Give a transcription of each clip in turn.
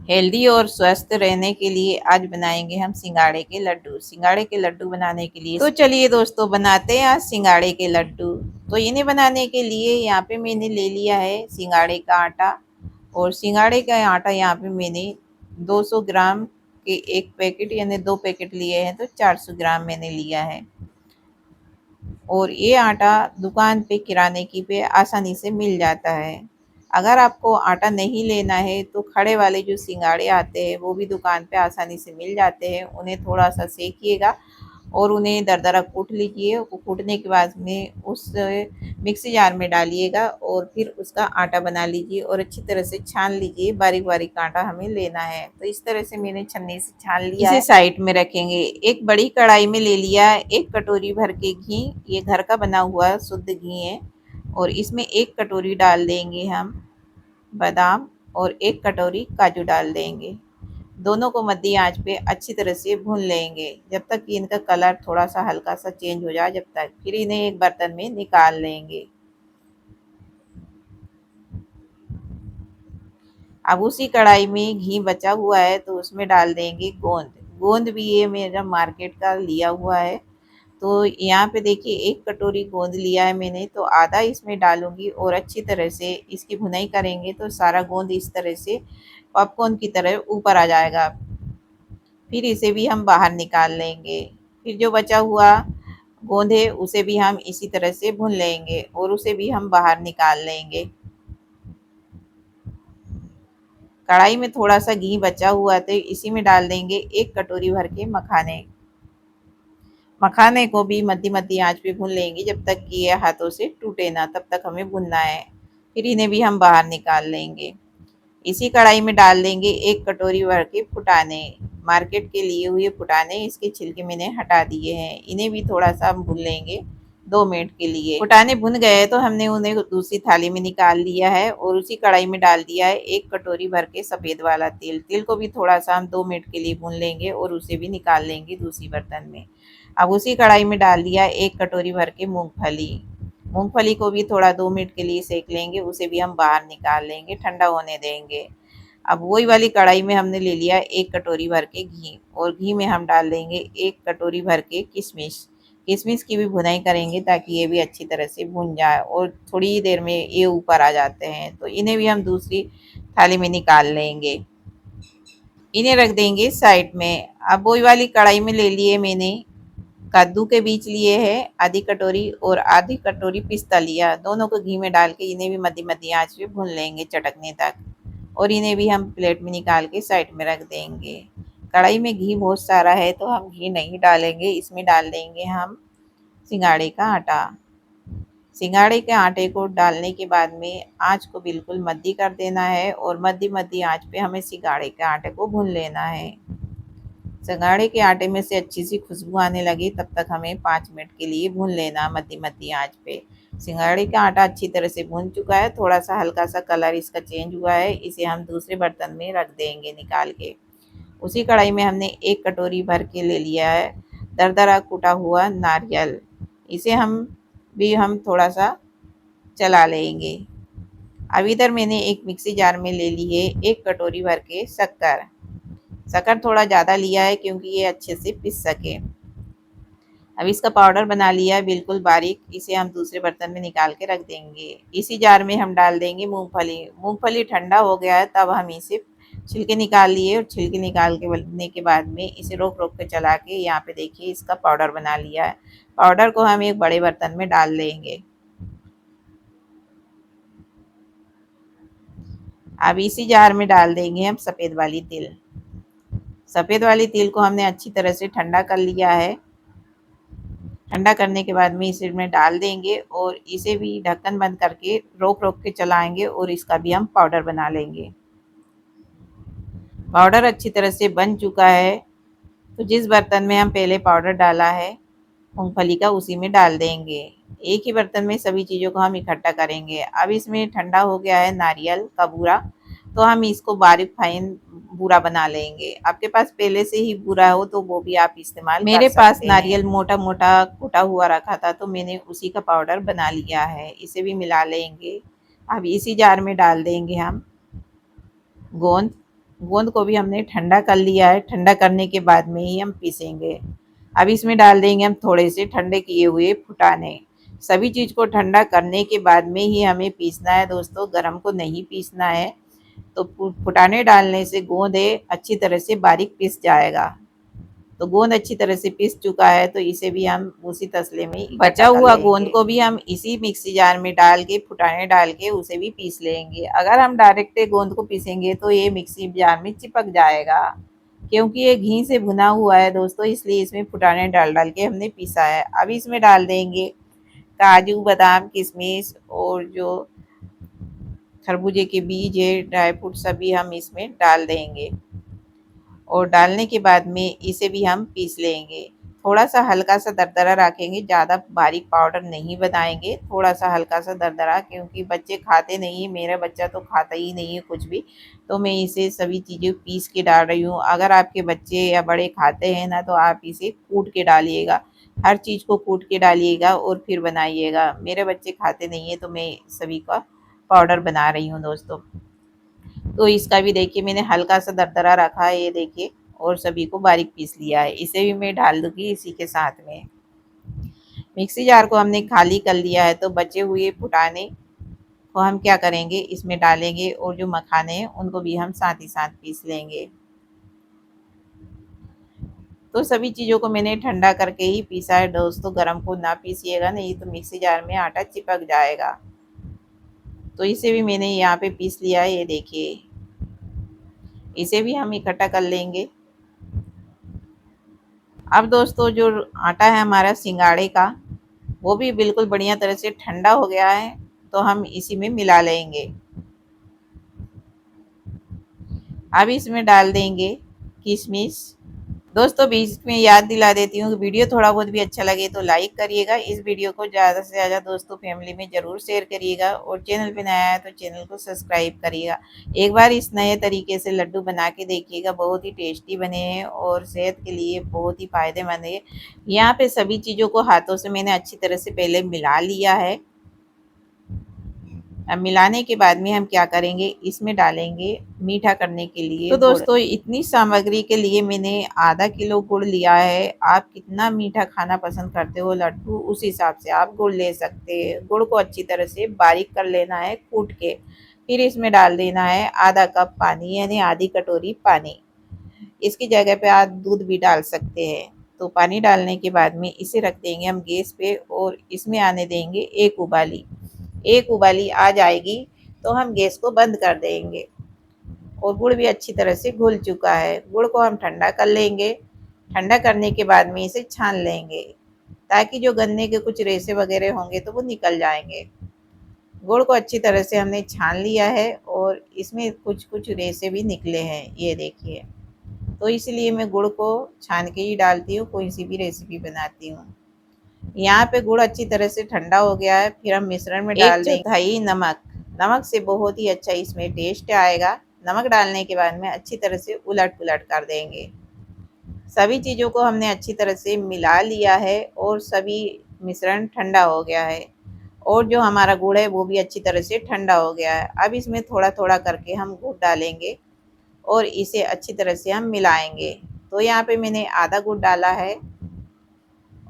Healthy और स्वस्थ रहने के लिए आज बनाएंगे हम सिंगाड़े के लड्डू। सिंगाड़े के लड्डू बनाने के लिए तो चलिए दोस्तों बनाते हैं आज सिंगाड़े के लड्डू। तो इन्हें बनाने के लिए यहाँ पे मैंने ले लिया है सिंगाड़े का आटा। और सिंगाड़े का आटा यहाँ पे मैंने 200 ग्राम के एक पैकेट यानी 2 पैकेट लिए हैं, तो 400 ग्राम मैंने लिया है। और ये आटा दुकान पे किराने की पे आसानी से मिल जाता है। अगर आपको आटा नहीं लेना है तो खड़े वाले जो सिंगाड़े आते हैं वो भी दुकान पे आसानी से मिल जाते हैं। उन्हें थोड़ा सा सेकिएगा और उन्हें दरदरा कूट लीजिए। वो कूटने के बाद में उस मिक्सी जार में डालिएगा और फिर उसका आटा बना लीजिए और अच्छी तरह से छान लीजिए। बारीक बारीक आटा हमें लेना है। तो इस तरह से मैंने छन्नी से छान लिया है। इसे साइड में रखेंगे। एक बड़ी कढ़ाई में ले लिया 1 कटोरी भर के घी। ये घर का बना हुआ शुद्ध घी है। और इसमें 1 कटोरी डाल देंगे हम बादाम और 1 कटोरी काजू डाल देंगे। दोनों को मध्य आंच पे अच्छी तरह से भून लेंगे जब तक कि इनका कलर थोड़ा सा हल्का सा चेंज हो जाए। जब तक फिर इन्हें एक बर्तन में निकाल लेंगे। अब उसी कढ़ाई में घी बचा हुआ है तो उसमें डाल देंगे गोंद। गोंद भी ये मेरा मार्केट का लिया हुआ है। तो यहाँ पे देखिए 1 कटोरी गोंद लिया है मैंने, तो आधा इसमें डालूंगी और अच्छी तरह से इसकी भुनाई करेंगे तो सारा गोंद इस तरह से पॉपकॉर्न की तरह ऊपर आ जाएगा। फिर इसे भी हम बाहर निकाल लेंगे। फिर जो बचा हुआ गोंद है उसे भी हम इसी तरह से भून लेंगे और उसे भी हम बाहर निकाल लेंगे। कढ़ाई में थोड़ा सा घी बचा हुआ तो इसी में डाल देंगे 1 कटोरी भर के मखाने। मखाने को भी मध्य मध्य आंच पे भून लेंगे जब तक कि ये हाथों से टूटे ना, तब तक हमें भूनना है। फिर इन्हें भी हम बाहर निकाल लेंगे। इसी कढ़ाई में डाल देंगे 1 कटोरी भर के फुटाने। मार्केट के लिए हुए फुटाने, इसके छिलके मैंने हटा दिए हैं। इन्हें भी थोड़ा सा हम भून लेंगे 2 मिनट के लिए। फुटाने भुन गए तो हमने उन्हें दूसरी थाली में निकाल लिया है और उसी कढ़ाई में डाल दिया है 1 कटोरी भर के सफ़ेद वाला तेल। तेल को भी थोड़ा सा हम 2 मिनट के लिए भून लेंगे और उसे भी निकाल लेंगे दूसरी बर्तन में। अब उसी कढ़ाई में डाल दिया 1 कटोरी भर के मूंगफली। मूंगफली को भी थोड़ा 2 मिनट के लिए सेक लेंगे, उसे भी हम बाहर निकाल लेंगे, ठंडा होने देंगे। अब वही वाली कढ़ाई में हमने ले लिया 1 कटोरी भर के घी और घी में हम डाल देंगे 1 कटोरी भर के किशमिश। किशमिश की भी भुनाई करेंगे ताकि ये भी अच्छी तरह से भुन जाए और थोड़ी ही देर में ये ऊपर आ जाते हैं। तो इन्हें भी हम दूसरी थाली में निकाल लेंगे। इन्हें रख देंगे साइड में। अब वही वाली कढ़ाई में ले लिए मैंने कद्दू के बीज लिए हैं आधी कटोरी और आधी कटोरी पिस्ता लिया। दोनों को घी में डाल के इन्हें भी मध्य मध्य आंच पे भून लेंगे चटकने तक। और इन्हें भी हम प्लेट में निकाल के साइड में रख देंगे। कढ़ाई में घी बहुत सारा है तो हम घी नहीं डालेंगे, इसमें डाल देंगे हम सिंगाड़े का आटा। सिंगाड़े के आटे को डालने के बाद में आंच को बिल्कुल मध्य कर देना है और मध्य मध्य आंच पे हमें सिंगाड़े के आटे को भून लेना है। सिंगाड़े के आटे में से अच्छी सी खुशबू आने लगी तब तक हमें 5 मिनट के लिए भून लेना मध्य मध्य आंच पे। सिंगाड़े का आटा अच्छी तरह से भून चुका है, थोड़ा सा हल्का सा कलर इसका चेंज हुआ है। इसे हम दूसरे बर्तन में रख देंगे निकाल के। उसी कढ़ाई में हमने 1 कटोरी भर के ले लिया है दरदरा कूटा हुआ नारियल। इसे हम थोड़ा सा चला लेंगे। अब इधर मैंने एक मिक्सी जार में ले ली है 1 कटोरी भर के शक्कर। शक्कर थोड़ा ज़्यादा लिया है क्योंकि ये अच्छे से पिस सके। अब इसका पाउडर बना लिया है बिल्कुल बारीक। इसे हम दूसरे बर्तन में निकाल के रख देंगे। इसी जार में हम डाल देंगे मूंगफली। मूंगफली ठंडा हो गया है तब हम इसे छिलके निकाल लिए और छिलके निकाल के बनने के बाद में इसे रोक रोक के चला के यहाँ पे देखिए इसका पाउडर बना लिया है। पाउडर को हम एक बड़े बर्तन में डाल लेंगे। अब इसी जार में डाल देंगे हम सफ़ेद वाली तिल। सफ़ेद वाली तिल को हमने अच्छी तरह से ठंडा कर लिया है। ठंडा करने के बाद में इसे में डाल देंगे और इसे भी ढक्कन बंद करके रोक रोक के चलाएंगे और इसका भी हम पाउडर बना लेंगे। पाउडर अच्छी तरह से बन चुका है तो जिस बर्तन में हम पहले पाउडर डाला है मूंगफली का उसी में डाल देंगे। एक ही बर्तन में सभी चीज़ों को हम इकट्ठा करेंगे। अब इसमें ठंडा हो गया है नारियल का बूरा, तो हम इसको बारीक फाइन बूरा बना लेंगे। आपके पास पहले से ही बूरा हो तो वो भी आप इस्तेमाल मेरे पास नारियल मोटा मोटा कूटा हुआ रखा था तो मैंने उसी का पाउडर बना लिया है। इसे भी मिला लेंगे। अब इसी जार में डाल देंगे हम गोंद। गोंद को भी हमने ठंडा कर लिया है। ठंडा करने के बाद में ही हम पीसेंगे। अब इसमें डाल देंगे हम थोड़े से ठंडे किए हुए फुटाने। सभी चीज़ को ठंडा करने के बाद में ही हमें पीसना है दोस्तों, गरम को नहीं पीसना है। तो फुटाने डालने से गोंद अच्छी तरह से बारीक पिस जाएगा। तो गोंद अच्छी तरह से पिस चुका है, तो इसे भी हम उसी तसले में बचा हुआ गोंद को भी हम इसी मिक्सी जार में डाल के फुटाने डाल के उसे भी पीस लेंगे। अगर हम डायरेक्ट गोंद को पीसेंगे तो ये मिक्सी जार में चिपक जाएगा, क्योंकि ये घी से भुना हुआ है दोस्तों, इसलिए इसमें फुटाने डाल डाल के हमने पीसा है। अब इसमें डाल देंगे काजू बादाम किशमिश और जो खरबूजे के बीज है, ड्राई फ्रूट सभी हम इसमें डाल देंगे। और डालने के बाद में इसे भी हम पीस लेंगे। थोड़ा सा हल्का सा दरदरा रखेंगे, ज़्यादा बारीक पाउडर नहीं बनाएंगे, थोड़ा सा हल्का सा दरदरा, क्योंकि बच्चे खाते नहीं है। मेरा बच्चा तो खाता ही नहीं है कुछ भी, तो मैं इसे सभी चीज़ें पीस के डाल रही हूँ। अगर आपके बच्चे या बड़े खाते हैं ना, तो आप इसे कूट के डालिएगा, हर चीज़ को कूट के डालिएगा और फिर बनाइएगा। मेरे बच्चे खाते नहीं है, तो मैं सभी का पाउडर बना रही हूँ दोस्तों। तो इसका भी देखिए मैंने हल्का सा दरदरा रखा है, ये देखिए, और सभी को बारीक पीस लिया है। इसे भी मैं डाल दूंगी इसी के साथ में। मिक्सी जार को हमने खाली कर लिया है, तो बचे हुए फुटाने को हम क्या करेंगे, इसमें डालेंगे और जो मखाने हैं उनको भी हम साथ ही साथ पीस लेंगे। तो सभी चीज़ों को मैंने ठंडा करके ही पीसा है दोस्तों, गरम को ना पीसिएगा, नहीं तो मिक्सी जार में आटा चिपक जाएगा। तो इसे भी मैंने यहाँ पे पीस लिया है, ये देखिए। इसे भी हम इकट्ठा कर लेंगे। अब दोस्तों जो आटा है हमारा सिंगाड़े का, वो भी बिल्कुल बढ़िया तरह से ठंडा हो गया है, तो हम इसी में मिला लेंगे। अब इसमें डाल देंगे किशमिश। दोस्तों बीच में याद दिला देती हूँ कि वीडियो थोड़ा बहुत भी अच्छा लगे तो लाइक करिएगा। इस वीडियो को ज़्यादा से ज़्यादा दोस्तों फैमिली में ज़रूर शेयर करिएगा, और चैनल पे नया है तो चैनल को सब्सक्राइब करिएगा। एक बार इस नए तरीके से लड्डू बना के देखिएगा, बहुत ही टेस्टी बने हैं और सेहत के लिए बहुत ही फ़ायदेमंद है। यहाँ पे सभी चीज़ों को हाथों से मैंने अच्छी तरह से पहले मिला लिया है। अब मिलाने के बाद में हम क्या करेंगे, इसमें डालेंगे मीठा करने के लिए। तो दोस्तों इतनी सामग्री के लिए मैंने आधा किलो गुड़ लिया है। आप कितना मीठा खाना पसंद करते हो लड्डू, उस हिसाब से आप गुड़ ले सकते हैं। गुड़ को अच्छी तरह से बारीक कर लेना है कूट के। फिर इसमें डाल देना है आधा कप पानी, यानी आधी कटोरी पानी। इसकी जगह पे आप दूध भी डाल सकते हैं। तो पानी डालने के बाद में इसे रख देंगे हम गैस पे, और इसमें आने देंगे एक उबाली। एक उबाली आ जाएगी तो हम गैस को बंद कर देंगे। और गुड़ भी अच्छी तरह से घुल चुका है। गुड़ को हम ठंडा कर लेंगे। ठंडा करने के बाद में इसे छान लेंगे, ताकि जो गन्ने के कुछ रेशे वगैरह होंगे तो वो निकल जाएंगे। गुड़ को अच्छी तरह से हमने छान लिया है, और इसमें कुछ कुछ रेशे भी निकले हैं, ये देखिए। तो इसलिए मैं गुड़ को छान के ही डालती हूँ कोई सी भी रेसिपी बनाती हूँ। यहाँ पे गुड़ अच्छी तरह से ठंडा हो गया है। फिर हम मिश्रण में डाल देंगे 1/4 नमक। नमक से बहुत ही अच्छा इसमें टेस्ट आएगा। नमक डालने के बाद में अच्छी तरह से उलट पुलट कर देंगे। सभी चीज़ों को हमने अच्छी तरह से मिला लिया है, और सभी मिश्रण ठंडा हो गया है, और जो हमारा गुड़ है वो भी अच्छी तरह से ठंडा हो गया है। अब इसमें थोड़ा थोड़ा करके हम गुड़ डालेंगे, और इसे अच्छी तरह से हम मिलाएंगे। तो यहाँ पे मैंने आधा गुड़ डाला है,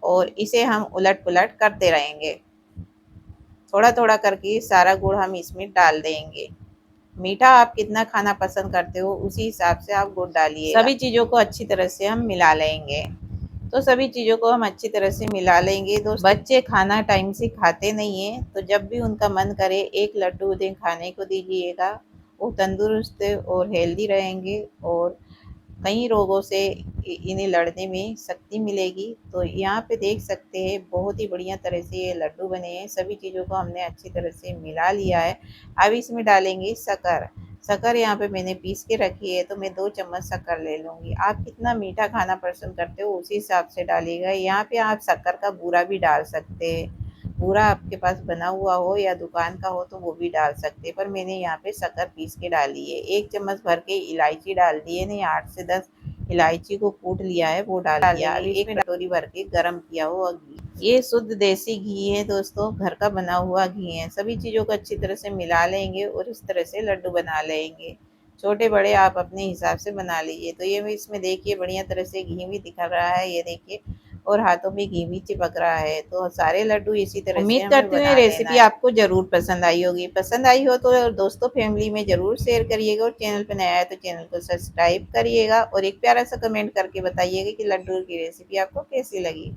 और इसे हम उलट पुलट करते रहेंगे। थोड़ा थोड़ा करके सारा गुड़ हम इसमें डाल देंगे। मीठा आप कितना खाना पसंद करते हो उसी हिसाब से आप गुड़ डालिए। सभी चीज़ों को अच्छी तरह से हम मिला लेंगे। तो सभी चीज़ों को हम अच्छी तरह से मिला लेंगे। दोस्तों बच्चे खाना टाइम से खाते नहीं हैं, तो जब भी उनका मन करे एक लड्डू उन्हें खाने को दीजिएगा। वो तंदुरुस्त और हेल्दी रहेंगे, और कई रोगों से इन्हें लड़ने में शक्ति मिलेगी। तो यहाँ पे देख सकते हैं बहुत ही बढ़िया तरह से ये लड्डू बने हैं। सभी चीज़ों को हमने अच्छी तरह से मिला लिया है। अब इसमें डालेंगे शक्कर। शक्कर यहाँ पे मैंने पीस के रखी है, तो मैं 2 चम्मच शक्कर ले लूँगी। आप कितना मीठा खाना पसंद करते हो उसी हिसाब से डालिएगा। यहाँ पे आप शक्कर का बूरा भी डाल सकते हैं। बूरा आपके पास बना हुआ हो या दुकान का हो तो वो भी डाल सकते हैं, पर मैंने यहाँ पे शक्कर पीस के डाली है। 1 चम्मच भर के इलायची डाल दी है, नहीं 8 से 10 इलायची को कूट लिया है, वो डाल दिया। अब 1 कटोरी भर के गरम किया हुआ घी, ये शुद्ध देसी घी है दोस्तों, घर का बना हुआ घी है। सभी चीज़ों को अच्छी तरह से मिला लेंगे, और इस तरह से लड्डू बना लेंगे। छोटे बड़े आप अपने हिसाब से बना लीजिए। तो ये इसमें देखिए बढ़िया तरह से घी भी दिखा रहा है, ये देखिए, और हाथों में घी भी चिपक रहा है। तो सारे लड्डू इसी तरह से उम्मीद करती हूँ ये रेसिपी आपको ज़रूर पसंद आई होगी। पसंद आई हो तो दोस्तों फैमिली में ज़रूर शेयर करिएगा, और चैनल पर नया है तो चैनल को सब्सक्राइब करिएगा, और एक प्यारा सा कमेंट करके बताइएगा कि लड्डू की रेसिपी आपको कैसी लगी।